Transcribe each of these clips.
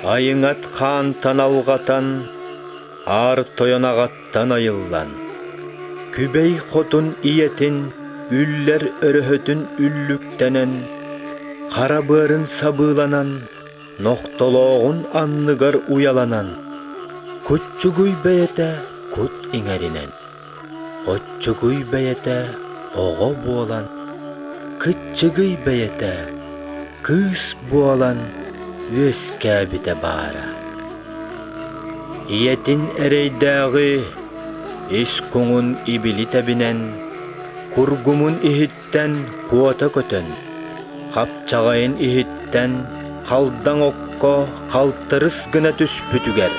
Айыңат қан таналғатан, ар тоянағаттан айыллан. Күбей қотын иетін, үллер өрөһөтін үллүктенен, қарабырын сабыланан, ноқтолоғын анныгар уяланан. Күтчүгүй бәйеті күт иңерінен, отчүгүй бәйеті оғы болан, күтчүгүй бәйеті кыз болан, өскә біте бара. Иетін әрейдәғі, ескуңын ибили тәбінен, кургумун ихиттен куота көтөн, қапчағайын ихиттен қалдан оққа қалтырыс гына түспүтүгер.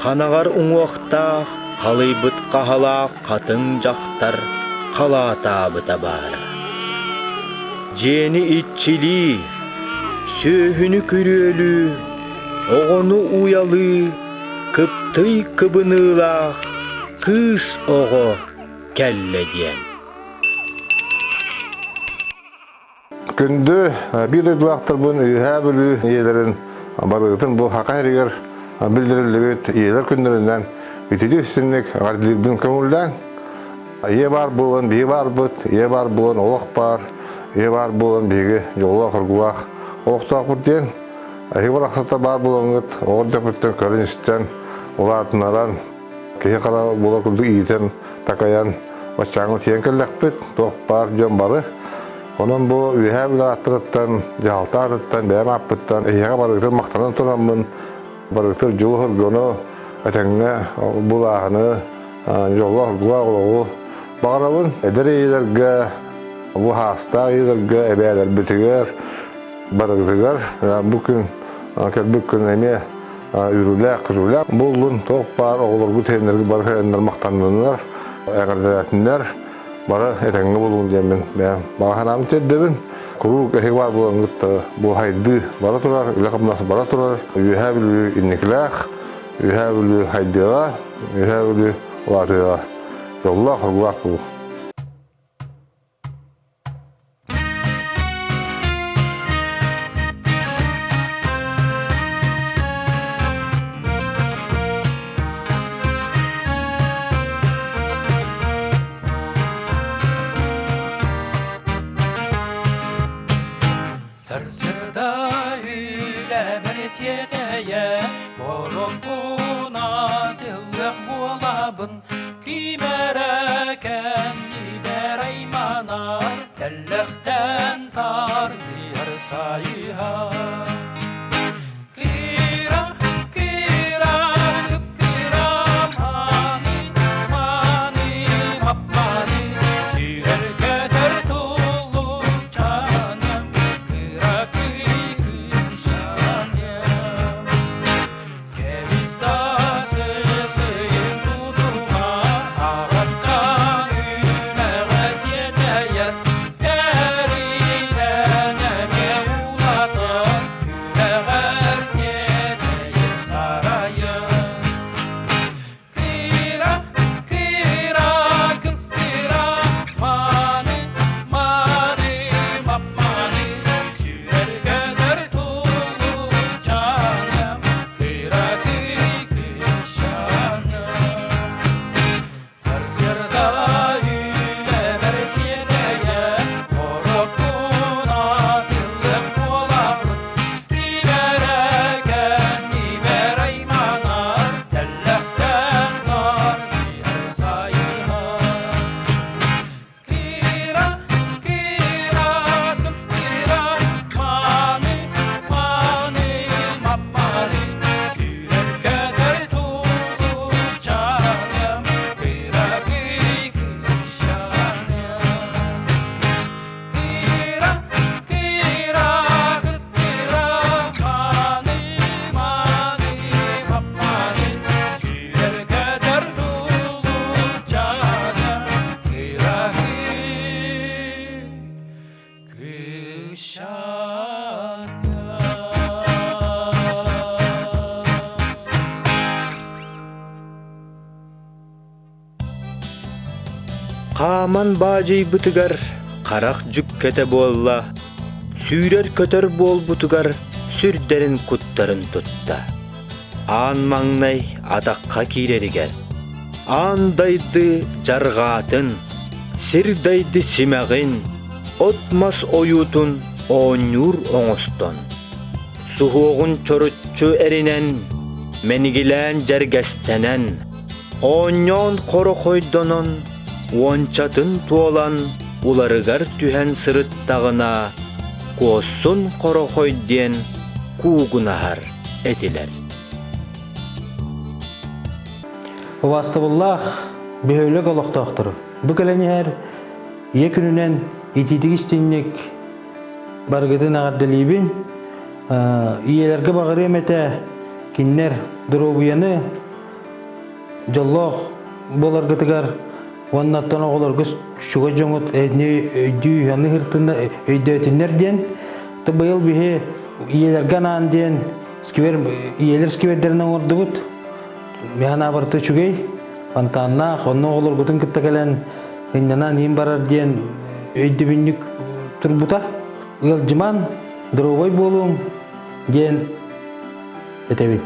Қанағар уңуақтақ, қалайбыт қағалақ қатың жақтар қалата бұта бара. Жені итчили, сөйіні көрөлі, оғыны уялы, кыптый кыбынылақ, кыз оғы кәлі ден. Күнді бір өйдуақтыр бұн үйә бүлі елерін барғытын бұл хақа әрігер білдірілі бет елер күндерінден үтеде үстінлік ғарділербін көңілден е бар болын, бе бар бұт, е бар болын, олық бар, е бар болын, бегі жолы құрғуақ олықтақ бұрден әйі бар ақсаттар бар болыңғыт оғыр жапырттен көрін үстен олатынаран кеге қара болар күлді иетен такаян бачаңыл тиен кәлләк бет тоқ бар, жөн бары Onun bu üyeler attırıttan, jalta attırıttan, bəyəm appıttan, eýeğe barıqtır maqtanan turanmın, barıqtır jolu hırgonu, ötenge bulağını, jolu hırgıva oluğu bağırabın. Eder eýelerge, bu hasta eýelerge, ebeyler bitiger, barıqtıgar. Bugün eme ürülək, kırülək. Buldun, toq bar, oğulur bu teynlergi barıqı ender maqtanlanlar, əqardalatınlar. Bara etenge bulun diyemin. Ben bağhanam teddebin. Kuru kehe var bulangıt bu haydı bara turar, ülakabnası bara turar. Üyehabilü inniklaq, üyehabilü haydığa, üyehabilü olatığa. Yollar kurguaq bu. Sırsırda hüle bir yeteye, Borokuna tillek bulabın, Kimereken liber aymana, Tellekten tar bir sayıha. Qaman bajy bıtıgar, qaraq jükkete bolla, Sүйрер көтөр болбутугар сүрдерин куттарын тутта. Аан маңнай атаққа киреригер. Аандайды жарғатын, сирдайды симағын, отмас оютун оңюр оңостон. Суғуғын чорутчу эринен, менигилен жергестенен, оңyon хорохойдонон, уончатын туолан, уларыгар түһен сырыттағына, куосун хорохойден куугунахар этилер. Вастабыллах бөһөлөк олоқтоқтыр. Бүкәләнәр екүнүнен итидигистинник баргытын ағардылыбын. Иелерге бағыр емете киннер дұрубияны жоллоқ боларғытығар оннаттан оғыларғы шуға жоңыт өйді яны ғыртында өйді өтінер ден. Бұйыл бүйе иелерге анаан ден иелер скивердерінен орды бұд. Механа барты чугей, фантанна, онны оғылар күтін кітті кәлін ғиндана нейін барар ден өйді біннік тұрбута. Ұйыл жыман, дұрубай болуым ден өтебін.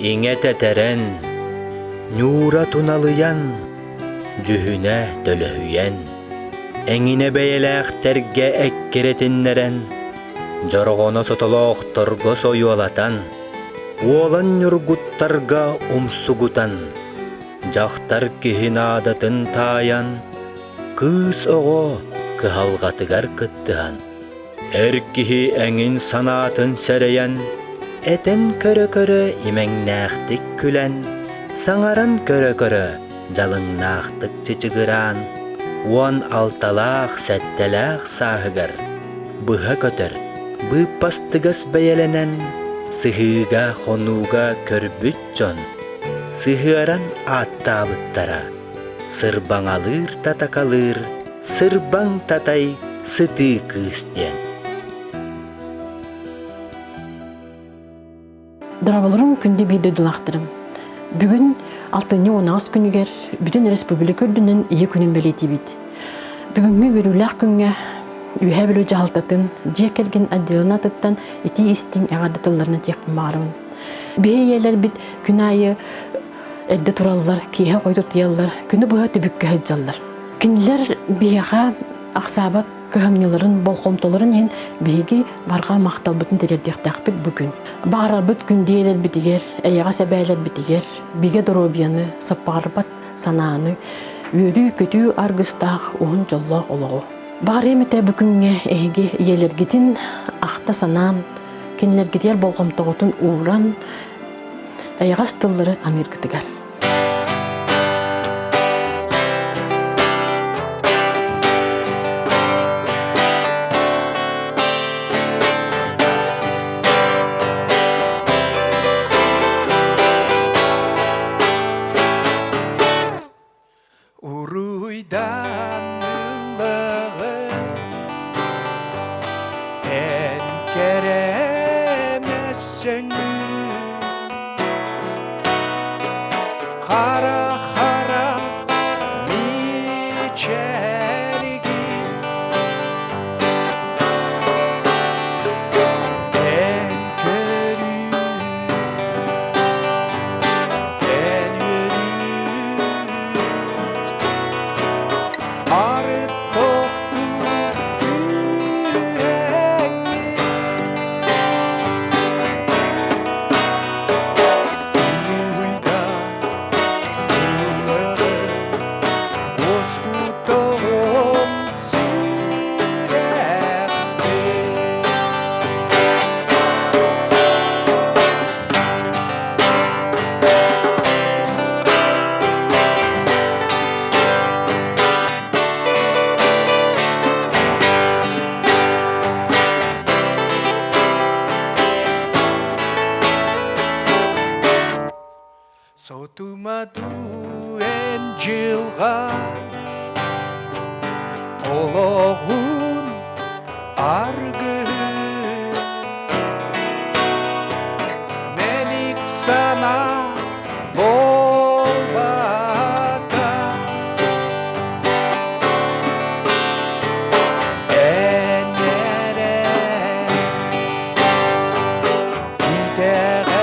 Иңе тәтәрен, нюра туналыян, жүхіне төлөйен, әңіне бәйеләқтәрге әккеретіннерен, жарғона сотолоқтырғы сойуалатан, уолан нүргуттарға умсугутан, жақтар кихин адатын таян, кыз оғо кыхалғатыгар кыттыған, әркихи әңін санатын сәрейен, Этен көрө-көрө имеңнәқтік күлән, саңаран көрө-көрө жалыннақтық чычыгыран, уан алталақ сәттәләқ сағығыр. Бұға көтір, бұ пастығас бәйеленен, сығыға хонуға көрбүт жон, сығыран аттабыттара, сырбаңалыр татакалыр, сырбаң татай сыты кыстен. Дырабылырым күнде бейді дулақтырым. Бүгін 6-19 күнігер бүтін республика үрдінен 2 күнін бәлеті бейді. Бүгінгі өріләқ күнге үйә білу жағалтатын, жекерген әдделін атыттан еті істің әғадатыларына тек мағарымын. Бей елер бит күн айы әдді туралылар, кейе қойды тұялылар, күні бұға түбікке әдзалылар. Күнілер бейға ақсабат көмнелерін, болқомталарын ең бейге барға мақтал бүтін терердектақ бит бүгін. Бағар бұт күндейлер бітігер, әйеға сәбәйлер бітігер, бейге дұробияны, саппағарбат сананы, өрі көтүү аргыстақ оғын жоллақ олығы. Бағар еметі бүкінге әйге елергетін ақта санан, кенелергетер болқомтағытын ұғыран, әйеға стыллары амиргітігер. Sotuma duen jilga Olohun argı Menik sana bolbata Enere Hidere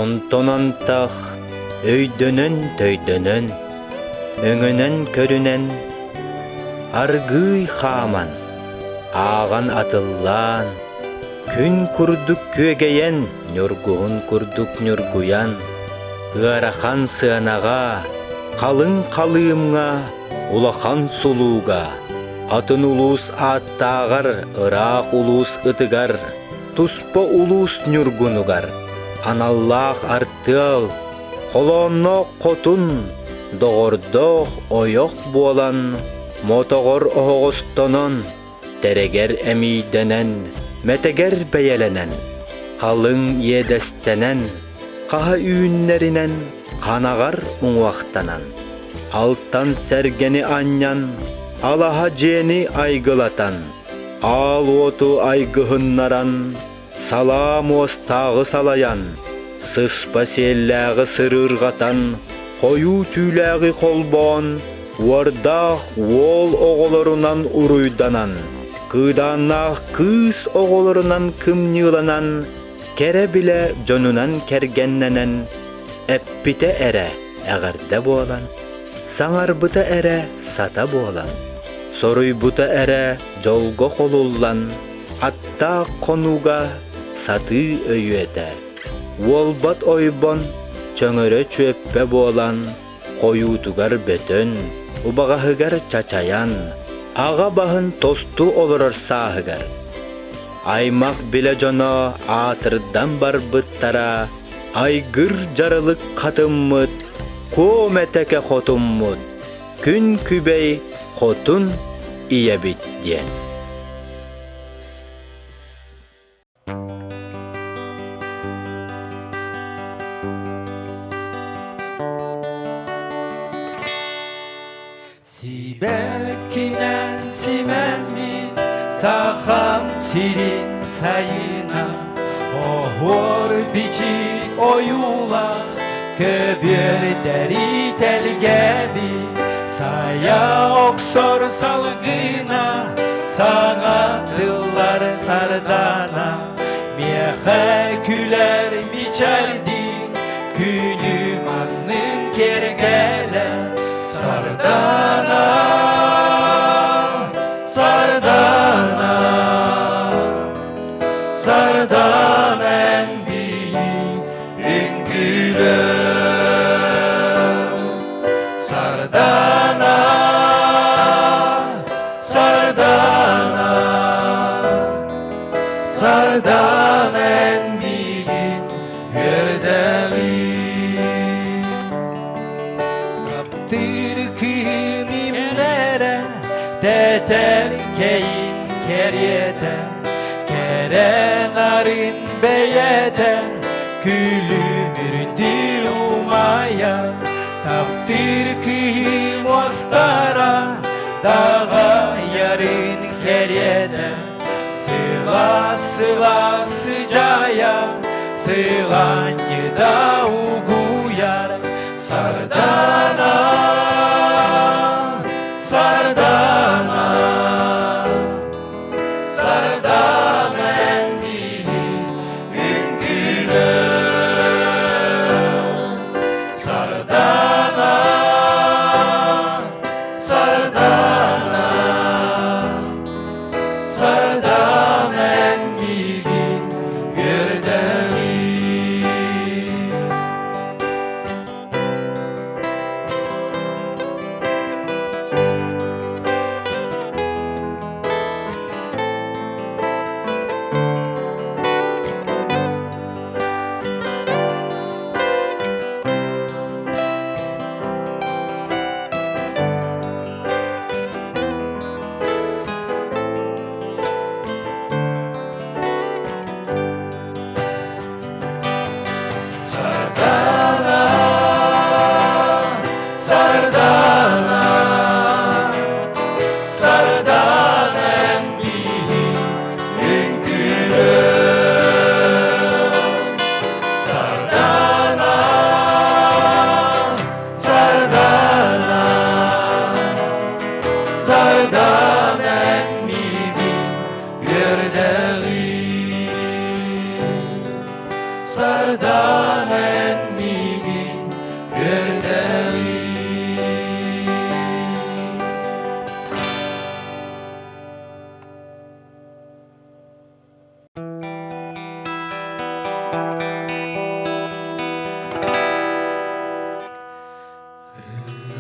Онтонантах өйдөнөн төйдөнөн, өңөнөн көрүнен, аргый хаман, аған атыллан, күн курдук көгейен, нүргуын курдук нүргуян, ыарахан сыанага, қалың қалыымға, улахан сулуга, атын улус аттағар, ырақ улус ытыгар, туспа улус нүргунугар. Аналлах артыл, холонно котун, доғордоқ ойоқ болан, мотоғор оғыстонон, терегер әмейденен, мәтегер бәйеленен, қалың едестенен, қаға үйіннерінен, қанағар ұңуақтанан, алттан сәргені аннян, алаға жені айгылатан, ал оту айгығыннаран, салам остағы салаян, сыспа селләғы сырырғатан, қою түләғі қолбон, уардақ ол оғылырынан ұруйданан, кыданақ кыз оғылырынан кымныланан, кәрі біле жонунан кәргенненен, әппіте әрі әғірді болан, Саңарбыта әрі сата болан, соруйбыта әрі жолға қолулан, атта қонуға саты өйеті. Олбат ойбон чөңірі чөппе болан, қойутугар бөтін, убағahыгар чачаян, аға бағын тосту олырыр сағыгар. Аймақ біле жоно атырдан бар бұттара, айгыр жарылық қатыммыт, көметеке хотуммыт, күн күбей хотун ие бит ден. Сибеккинен симеммин сахам сирин сайына охор бичи оюла көбір дәри тәлгәби сая оксор салгына саңа тыллар сардана меха күлер мичардин күнүм анның кергеле Sardana, Sardana, Sardana en büyük ünkülü. Sardana, Sardana, Sardana en büyük yerdeği. Türkümimlere tetel keyin keriyete kerenarin beyete külümüründü umaya taptir kıyım ostara dağa yarın keriyete sıla sıla sıcaya sılanı da uguyar Sardana, Sardana, Sardana en büyük ünkülü. Sardana, Sardana, Sardana en büyük yerdeği. Sardanen migin yerdeği.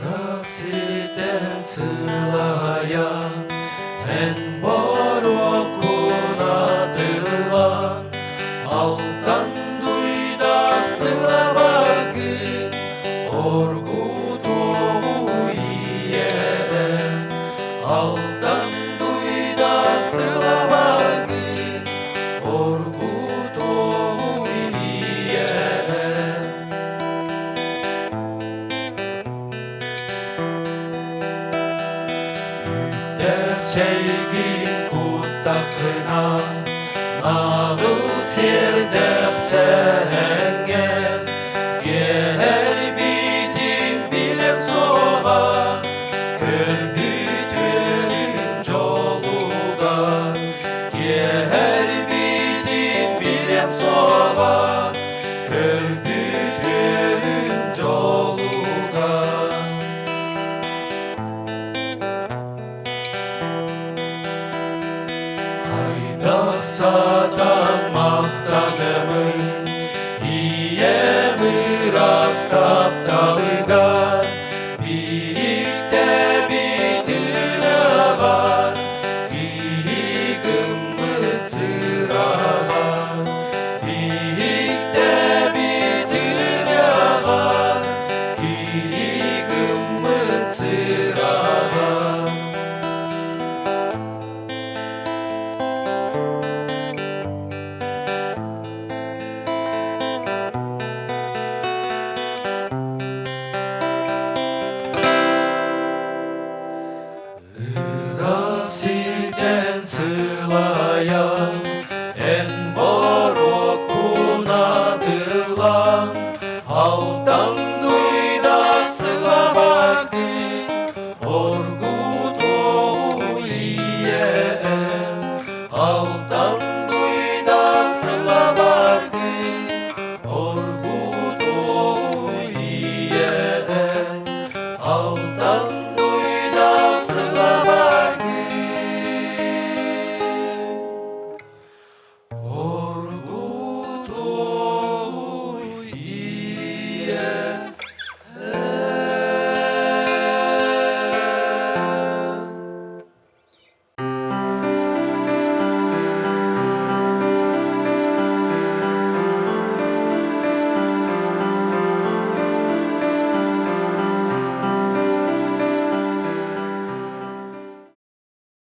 Rasiden sılayan en bor okunadılan altan duyda sılabakın orgudu iyeden altan duyda sılabakın orgudu iyeden Ütter çeygin